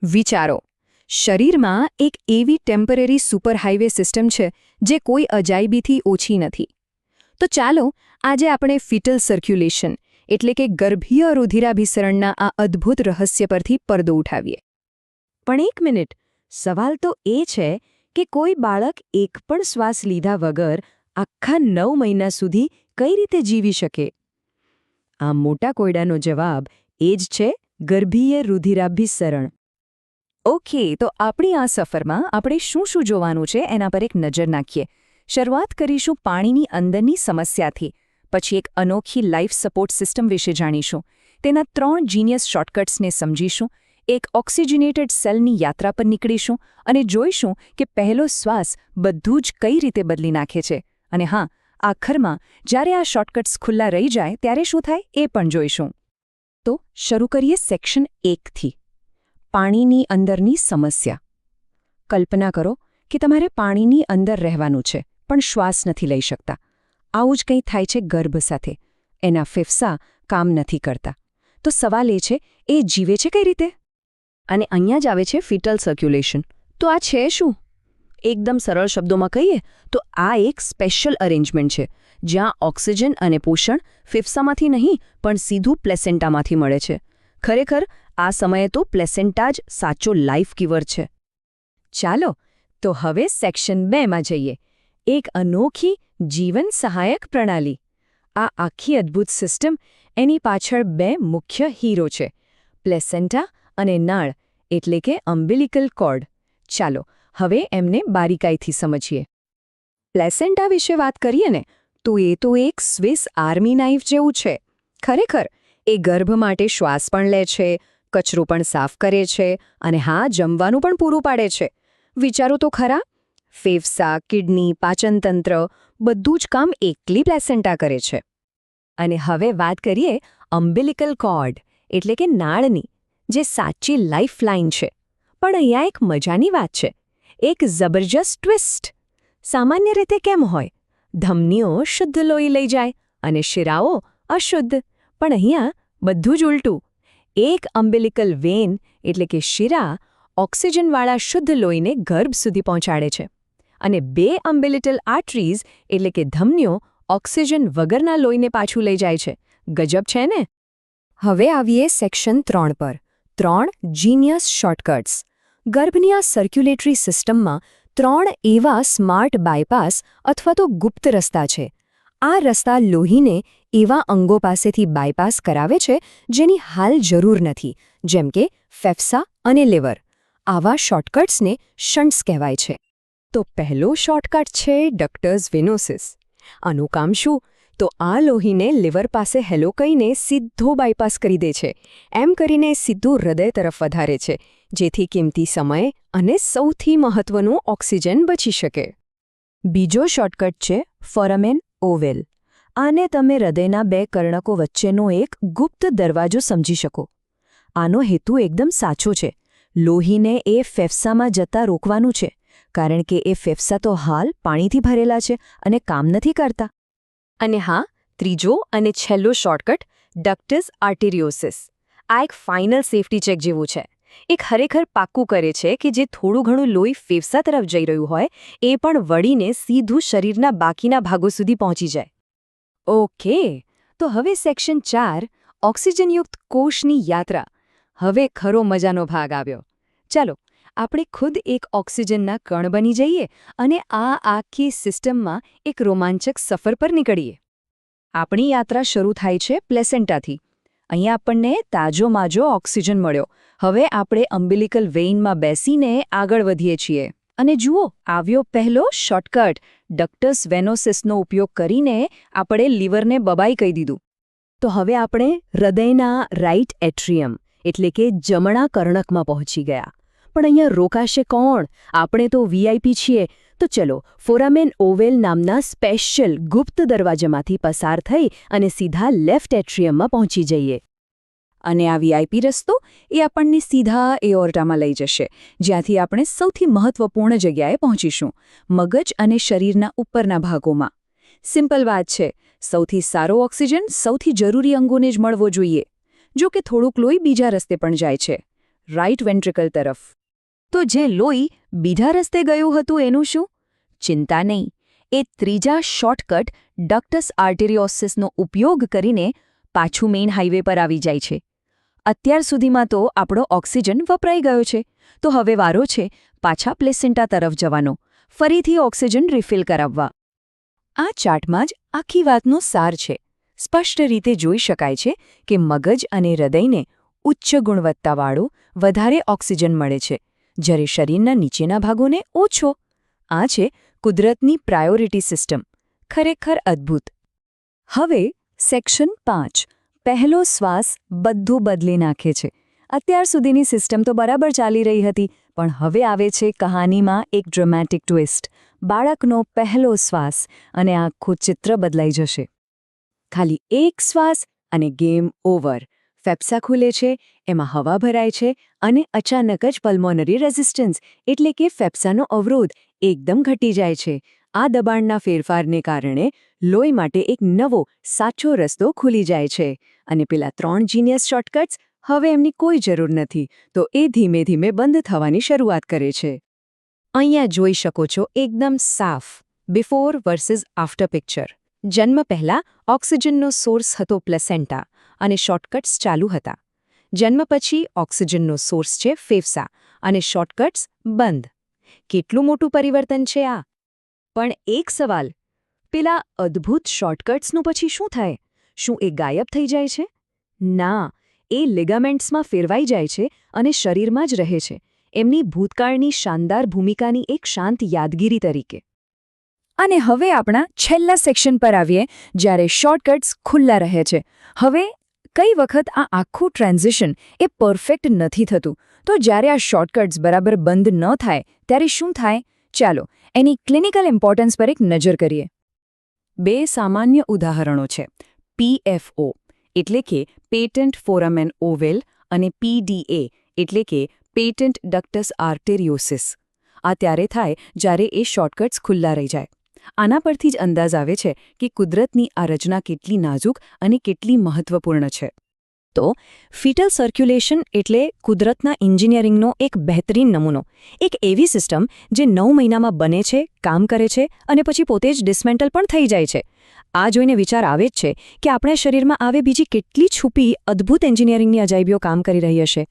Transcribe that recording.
વિચારો, શરીરમાં એક એવી ટેમ્પરરી સુપરહાઇવે સિસ્ટમ છે જે કોઈ અજાયબીથી ઓછી નથી. તો ચાલો આજે આપણે ફિટલ સર્ક્યુલેશન એટલે કે ગર્ભીય રુધિરાભિસરણના આ અદ્ભુત રહસ્ય પરથી પડદો ઉઠાવીએ. પણ એક મિનિટ, સવાલ તો એ છે કે કોઈ બાળક એક પણ શ્વાસ લીધા વગર આખા 9 મહિના સુધી કઈ રીતે જીવી શકે? આ મોટા કોયડાનો જવાબ એ જ છે ગર્ભીય રુધિરાભિસરણ. ઓકે, તો આપણી આ સફરમાં આપણે શું જોવાનું છે એના પર એક નજર નાખીએ. શરૂઆત કરીશું પાણીની અંદરની સમસ્યાથી, પછી એક અનોખી લાઈફ સપોર્ટ સિસ્ટમ વિશે જાણીશું, તેના 3 જીનિયસ શોર્ટકટ્સને સમજીશું, એક ઓક્સિજનેટેડ સેલની યાત્રા પર નીકળીશું અને જોઈશું કે પહેલો શ્વાસ બધું જ કઈ રીતે બદલી નાખે છે. અને હા, આખરમાં જ્યારે આ શોર્ટકટ્સ ખુલ્લા રહી જાય ત્યારે શું થાય એ પણ જોઈશું. તો શરૂ કરીએ સેક્શન 1થી. પાણીની અંદરની સમસ્યા. કલ્પના કરો કે તમારે પાણીની અંદર રહેવાનું છે પણ શ્વાસ નથી લઈ શકતા. આવું જ કંઈ થાય છે ગર્ભ સાથે. એના ફેફસા કામ નથી કરતા. તો સવાલ એ છે, એ જીવે છે કઈ રીતે? અને અહીંયા જ આવે છે ફિટલ સર્ક્યુલેશન. તો આ છે શું? એકદમ સરળ શબ્દોમાં કહીએ તો આ એક સ્પેશિયલ અરેન્જમેન્ટ છે જ્યાં ઓક્સિજન અને પોષણ ફેફસામાંથી નહીં પણ સીધું પ્લેસેન્ટામાંથી મળે છે. ખરેખર આ સમયે તો પ્લેસેન્ટા જ સાચો લાઈફ ગીવર છે. ચાલો તો હવે સેક્શન 2માં જઈએ. એક અનોખી જીવન સહાયક પ્રણાલી. આ આખી અદ્ભુત સિસ્ટમ, એની પાછળ 2 મુખ્ય હીરો છે, પ્લેસેન્ટા અને નાળ એટલે કે અમ્બિલિકલ કોર્ડ. ચાલો હવે એમને બારીકાઈથી સમજીએ. પ્લેસેન્ટા વિશે વાત કરીએ ને તો એ તો એક સ્વિસ આર્મી નાઇફ જેવું છે. ખરેખર એ ગર્ભ માટે શ્વાસ પણ લે છે, કચરો પણ સાફ કરે છે અને હા, જમવાનું પણ પૂરું પાડે છે. વિચારો તો ખરા, ફેફસા, કિડની, પાચનતંત્ર બધું જ કામ એકલી પ્લેસેન્ટા કરે છે. અને હવે વાત કરીએ અમ્બિલિકલ કોર્ડ એટલે કે નાળની, જે સાચી લાઇફલાઇન છે. પણ અહીંયા એક મજાની વાત છે, એક જબરજસ્ત ટ્વિસ્ટ. સામાન્ય રીતે કેમ હોય? ધમનીઓ શુદ્ધ લોહી લઈ જાય અને શિરાઓ અશુદ્ધ. પણ અહીંયા બધું જ ઉલટું. એક અમ્બિલિકલ વેન એટલે કે શિરા ઓક્સિજનવાળા શુદ્ધ લોહીને ગર્ભ સુધી પહોંચાડે છે અને 2 અમ્બિલિકલ આર્ટરીઝ એટલે કે ધમનીઓ ઓક્સિજન વગરના લોહીને પાછું લઈ જાય છે. ગજબ છે ને? હવે આવીએ સેક્શન 3 પર. 3 જીનિયસ શોર્ટકટ્સ. ગર્ભની આ સર્ક્યુલેટરી સિસ્ટમમાં 3 એવા સ્માર્ટ બાયપાસ અથવા તો ગુપ્ત રસ્તા છે. આ રસ્તા લોહીને એવા અંગો પાસેથી બાયપાસ કરાવે છે જેની હાલ જરૂર નથી, જેમ કે ફેફસા અને લીવર. આવા શોર્ટકટ્સને શન્ટ્સ કહેવાય છે. તો પહેલો શોર્ટકટ છે ડક્ટર્સ વેનોસિસ. આનું કામ શું? તો આ લોહીને લીવર પાસે હેલો કહીને સીધો બાયપાસ કરી દે છે. એમ કરીને સીધું હૃદય તરફ વધારે છે, જેથી કિંમતી સમય અને સૌથી મહત્વનું ઓક્સિજન બચી શકે. બીજો શોર્ટકટ છે ફોરામેન ઓવેલ. આને તમે હૃદયના 2 કર્ણકો વચ્ચેનો એક ગુપ્ત દરવાજો સમજી શકો. આનો હેતુ એકદમ સાચો છે. લોહીને એ ફેફસામાં જતા રોકવાનું છે, કારણ કે એ ફેફસા તો હાલ પાણીથી ભરેલા છે અને કામ નથી કરતા. અને હા, ત્રીજો અને છેલ્લો શોર્ટકટ ડક્ટસ આર્ટેરિયોસિસ. આ એક ફાઇનલ સેફટી ચેક જેવું છે. એ ખરેખર પાક્કું કરે છે કે જે થોડું ઘણું લોહી ફેફસા તરફ જઈ રહ્યું હોય એ પણ વળીને સીધું શરીરના બાકીના ભાગો સુધી પહોંચી જાય. ઓકે, તો હવે સેક્શન 4 ઓક્સિજનયુક્ત કોષની યાત્રા. હવે ખરો મજાનો ભાગ આવ્યો. ચાલો આપણે ખુદ એક ઓક્સિજનના કણ બની જઈએ અને આ આખી સિસ્ટમમાં એક રોમાંચક સફર પર નીકળીએ. આપણી યાત્રા શરૂ થાય છે પ્લેસેન્ટાથી. અહીંયા આપણને તાજો માજો ઓક્સિજન મળ્યો. હવે આપણે અમ્બિલિકલ વેઇનમાં બેસીને આગળ વધીએ છીએ. અને જુઓ, આવ્યો પહેલો શોર્ટકટ. ડક્ટસ વેનોસિસનો ઉપયોગ કરીને આપણે લીવરને બબાઈ કહી દીધું. તો હવે આપણે હૃદયના રાઇટ એટ્રિયમ એટલે કે જમણા કર્ણકમાં પહોંચી ગયા. પણ અહીંયા રોકાશે કોણ? આપણે તો વીઆઈપી છીએ. તો ચલો ફોરામેન ઓવેલ નામના સ્પેશિયલ ગુપ્ત દરવાજામાંથી પસાર થઈ અને સીધા લેફ્ટ એટ્રિયમમાં પહોંચી જઈએ. અને આ વીઆઈપી રસ્તો એ આપણને સીધા એઓર્ટામાં લઈ જશે, જ્યાંથી આપણે સૌથી મહત્વપૂર્ણ જગ્યાએ પહોંચીશું, મગજ અને શરીરના ઉપરના ભાગોમાં. સિમ્પલ વાત છે, સૌથી સારો ઓક્સિજન સૌથી જરૂરી અંગોને જ મળવો જોઈએ. જો કે થોડુંક લોહી બીજા રસ્તે પણ જાય છે. રાઇટ વેન્ટ્રિકલ તરફ. તો જે લોહી બીજા રસ્તે ગયું હતું એનું શું? ચિંતા નહીં, એ ત્રીજા શોર્ટકટ ડક્ટસ આર્ટેરિયોસિસનો ઉપયોગ કરીને પાછું મેઇન હાઇવે પર આવી જાય છે. અત્યાર સુધીમાં તો આપણો ઓક્સિજન વપરાઈ ગયો છે, તો હવે વારો છે પાછા પ્લેસેન્ટા તરફ જવાનો, ફરીથી ઓક્સિજન રિફિલ કરાવવા. આ ચાર્ટમાં જ આખી વાતનો સાર છે. સ્પષ્ટ રીતે જોઈ શકાય છે કે મગજ અને હૃદયને ઉચ્ચ ગુણવત્તાવાળું વધારે ઓક્સિજન મળે છે, જ્યારે શરીરના નીચેના ભાગોને ઓછો. આ છે કુદરતની પ્રાયોરિટી સિસ્ટમ. ખરેખર અદ્ભુત. હવે સેક્શન 5, પહેલો શ્વાસ બધું બદલી નાખે છે. અત્યાર સુધીની સિસ્ટમ તો બરાબર ચાલી રહી હતી, પણ હવે આવે છે કહાનીમાં એક ડ્રામેટિક ટ્વિસ્ટ. બાળકનો પહેલો શ્વાસ અને આખું ચિત્ર બદલાઈ જશે. ખાલી એક શ્વાસ અને ગેમ ઓવર. ફેફસા ખુલે છે, એમાં હવા ભરાય છે અને અચાનક જ પલ્મોનરી રેઝિસ્ટન્સ એટલે કે ફેફસાનો અવરોધ એકદમ ઘટી જાય છે. આ દબાણના ફેરફારને કારણે લોહી માટે એક નવો સાચો રસ્તો ખુલી જાય છે અને પેલા 3 જીનિયસ શોર્ટકટ્સ હવે એમની કોઈ જરૂર નથી, તો એ ધીમે ધીમે બંધ થવાની શરૂઆત કરે છે. અહીંયા જોઈ શકો છો એકદમ સાફ બિફોર વર્સિસ આફ્ટર પિક્ચર. જન્મ પહેલાં ઓક્સિજનનો સોર્સ હતો પ્લેસેન્ટા અને શોર્ટકટ્સ ચાલુ હતા. જન્મ પછી ઓક્સિજનનો સોર્સ છે ફેફસા અને શોર્ટકટ્સ બંધ. કેટલું મોટું પરિવર્તન છે આ! પણ એક સવાલ, પેલા અદ્ભુત શોર્ટકટ્સનું પછી શું થાય? શું એ ગાયબ થઈ જાય છે? ના, એ લિગામેન્ટ્સમાં ફેરવાઈ જાય છે અને શરીરમાં જ રહે છે, એમની ભૂતકાળની શાનદાર ભૂમિકાની એક શાંત યાદગીરી તરીકે. અને હવે આપણા છેલ્લા સેક્શન પર આવીએ, જ્યારે શોર્ટકટ્સ ખુલ્લા રહે છે. હવે કઈ વખત આ આખું ટ્રાન્ઝિશન એ પરફેક્ટ નથી થતું, તો જ્યારે આ શોર્ટકટ્સ બરાબર બંધ ન થાય ત્યારે શું થાય? ચાલો એની ક્લિનિકલ ઇમ્પોર્ટન્સ પર એક નજર કરીએ. 2 સામાન્ય ઉદાહરણો છે. PFO એટલે કે પેટન્ટ ફોરામેન ઓવેલ અને PDA એટલે કે પેટન્ટ ડક્ટસ આર્ટેરિયોસિસ. આ ત્યારે થાય જ્યારે એ શોર્ટકટ્સ ખુલ્લા રહી જાય. આના પરથી જ અંદાજ આવે છે કે કુદરતની આ રચના કેટલી નાજુક અને કેટલી મહત્વપૂર્ણ છે. તો ફીટલ સર્ક્યુલેશન એટલે કુદરતના એન્જિનિયરિંગનો એક બહેતરીન નમૂનો. એક એવી સિસ્ટમ જે 9 મહિનામાં બને છે, કામ કરે છે અને પછી પોતે જ ડિસમેન્ટલ પણ થઈ જાય છે. આ જોઈને વિચાર આવે જ છે કે આપણા શરીરમાં આવે બીજી કેટલી છુપી અદ્ભુત એન્જિનિયરિંગની અજાયબીઓ કામ કરી રહી હશે.